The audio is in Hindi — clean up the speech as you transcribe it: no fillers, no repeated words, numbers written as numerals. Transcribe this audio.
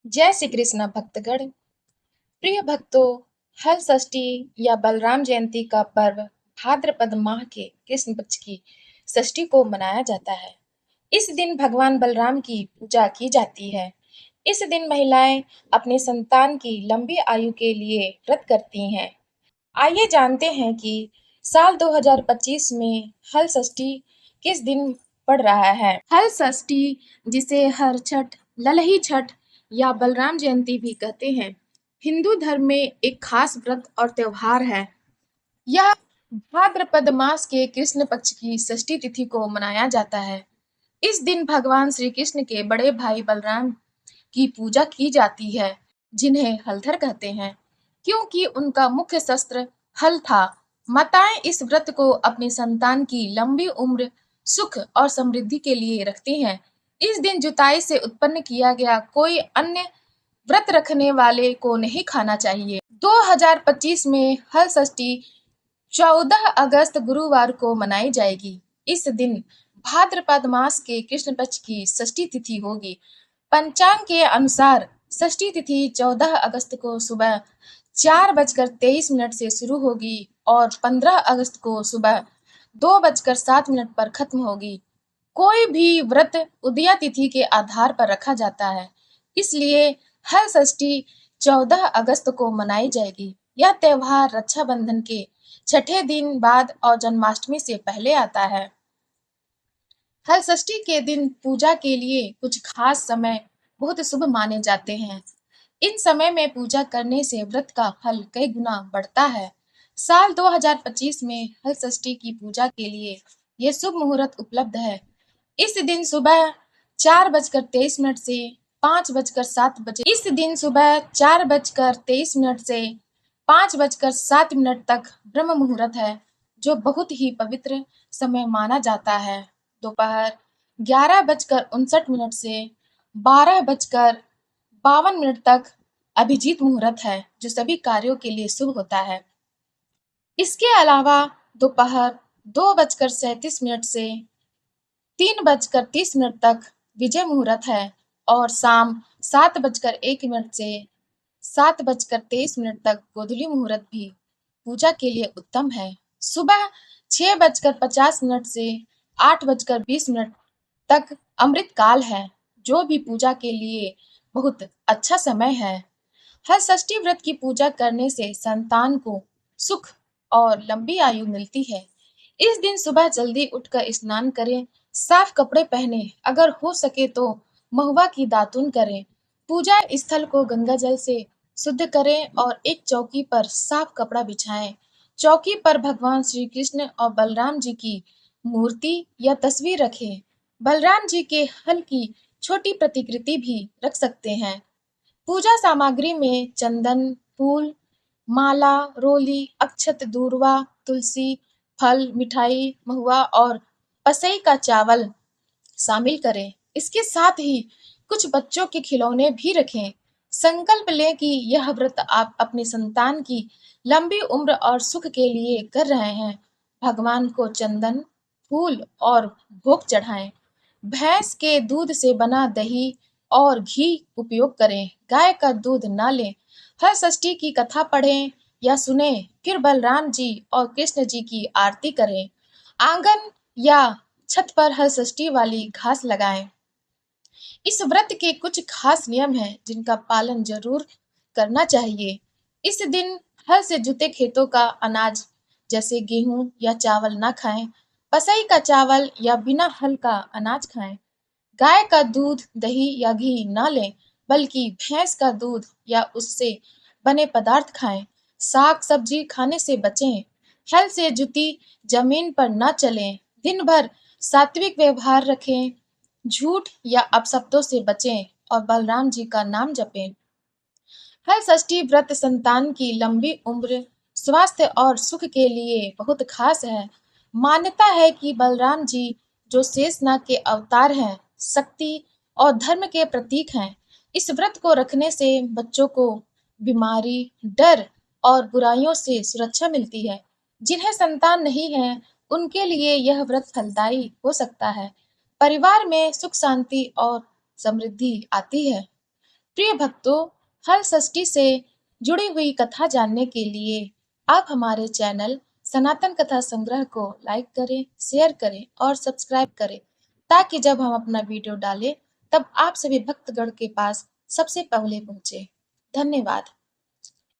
जय श्री कृष्ण भक्तगण। प्रिय भक्तों, हल षष्ठी या बलराम जयंती का पर्व भाद्रपद माह के कृष्ण पक्ष की षष्ठी को मनाया जाता है। इस दिन भगवान बलराम की पूजा की जाती है। इस दिन महिलाएं अपने संतान की लंबी आयु के लिए व्रत करती हैं। आइए जानते हैं कि साल 2025 में हल षष्ठी किस दिन पड़ रहा है। हल षष्ठी, जिसे हर छठ, ललही छठ या बलराम जयंती भी कहते हैं, हिंदू धर्म में एक खास व्रत और त्योहार है। यह भाद्रपद मास के कृष्ण पक्ष की षष्ठी तिथि को मनाया जाता है। इस दिन भगवान श्री कृष्ण के बड़े भाई बलराम की पूजा की जाती है, जिन्हें हलधर कहते हैं, क्योंकि उनका मुख्य शस्त्र हल था। माताएं इस व्रत को अपनी संतान की लंबी उम्र, सुख और समृद्धि के लिए रखती हैं। इस दिन जुताई से उत्पन्न किया गया कोई अन्य व्रत रखने वाले को नहीं खाना चाहिए। 2025 में हल षष्ठी 14 अगस्त गुरुवार को मनाई जाएगी। इस दिन भाद्रपद मास के कृष्ण पक्ष की षष्ठी तिथि होगी। पंचांग के अनुसार षष्ठी तिथि 14 अगस्त को सुबह 4:23 से शुरू होगी और 15 अगस्त को सुबह 2:07 पर खत्म होगी। कोई भी व्रत उदया तिथि के आधार पर रखा जाता है, इसलिए हर षष्ठी 14 अगस्त को मनाई जाएगी। यह त्योहार रक्षाबंधन के छठे दिन बाद और जन्माष्टमी से पहले आता है। हल षष्ठी के दिन पूजा के लिए कुछ खास समय बहुत शुभ माने जाते हैं। इन समय में पूजा करने से व्रत का फल कई गुना बढ़ता है। साल 2025 में हल षष्ठी की पूजा के लिए ये शुभ मुहूर्त उपलब्ध है। इस दिन सुबह 4:23 से 5:07 इस दिन सुबह 4:23 से 5:07 तक ब्रह्म मुहूर्त है, जो बहुत ही पवित्र समय माना जाता है। दोपहर 11:59 से 12:52 तक अभिजीत मुहूर्त है, जो सभी कार्यों के लिए शुभ होता है। इसके अलावा दोपहर 2:37 से 3:30 तक विजय मुहूर्त है और शाम 7:01 से 7:23 तक गोधूली मुहूर्त भी पूजा के लिए उत्तम है। सुबह 6:50 से 8:20 तक अमृत काल है, जो भी पूजा के लिए बहुत अच्छा समय है। हर षष्ठी व्रत की पूजा करने से संतान को सुख और लंबी आयु मिलती है। इस दिन सुबह जल्दी उठकर स्नान करें, साफ कपड़े पहने, अगर हो सके तो महुआ की दातुन करें। पूजा स्थल को गंगा जल से शुद्ध करें और एक चौकी पर साफ कपड़ा बिछाएं। चौकी पर भगवान श्री कृष्ण और बलराम जी की मूर्ति या तस्वीर रखें। बलराम जी के हल की छोटी प्रतिकृति भी रख सकते हैं। पूजा सामग्री में चंदन, फूल, माला, रोली, अक्षत, दूर्वा, तुलसी, फल, मिठाई, महुआ और पसई का चावल शामिल करें। इसके साथ ही कुछ बच्चों के खिलौने भी रखें। संकल्प लें कि यह व्रत आप अपनी संतान की लंबी उम्र और सुख के लिए कर रहे हैं। भगवान को चंदन, फूल और भोग चढ़ाएं। भैंस के दूध से बना दही और घी उपयोग करें। गाय का दूध ना लें। हर षष्ठी की कथा पढ़ें या सुनें, फिर बलराम जी और कृष्ण जी की आरती करें। आंगन या छत पर हर षष्ठी वाली घास लगाएं। इस व्रत के कुछ खास नियम हैं, जिनका पालन जरूर करना चाहिए। इस दिन हल से जुते खेतों का अनाज जैसे गेहूं या चावल ना खाएं। पसई का चावल या बिना हल का अनाज खाएं। गाय का दूध, दही या घी ना लें, बल्कि भैंस का दूध या उससे बने पदार्थ खाएं। साग सब्जी खाने से बचें। हल से जुती जमीन पर न चलें। दिन भर सात्विक व्यवहार रखें। झूठ या अपशब्दों से बचें और बलराम जी का नाम जपें। हल षष्ठी व्रत संतान की लंबी उम्र, स्वास्थ्य और सुख के लिए बहुत खास है। मान्यता है कि बलराम जी, जो शेषनाग के अवतार हैं, शक्ति और धर्म के प्रतीक हैं। इस व्रत को रखने से बच्चों को बीमारी, डर और बुराइयों से सुरक्षा मिलती है। जिन्हें संतान नहीं है, उनके लिए यह व्रत फलदायी हो सकता है। परिवार में सुख शांति और समृद्धि आती है। प्रिय भक्तों, हल षष्ठी से जुड़ी हुई कथा जानने के लिए आप हमारे चैनल सनातन कथा संग्रह को लाइक करें, शेयर करें और सब्सक्राइब करें, ताकि जब हम अपना वीडियो डालें तब आप सभी भक्तगण के पास सबसे पहले पहुंचे। धन्यवाद।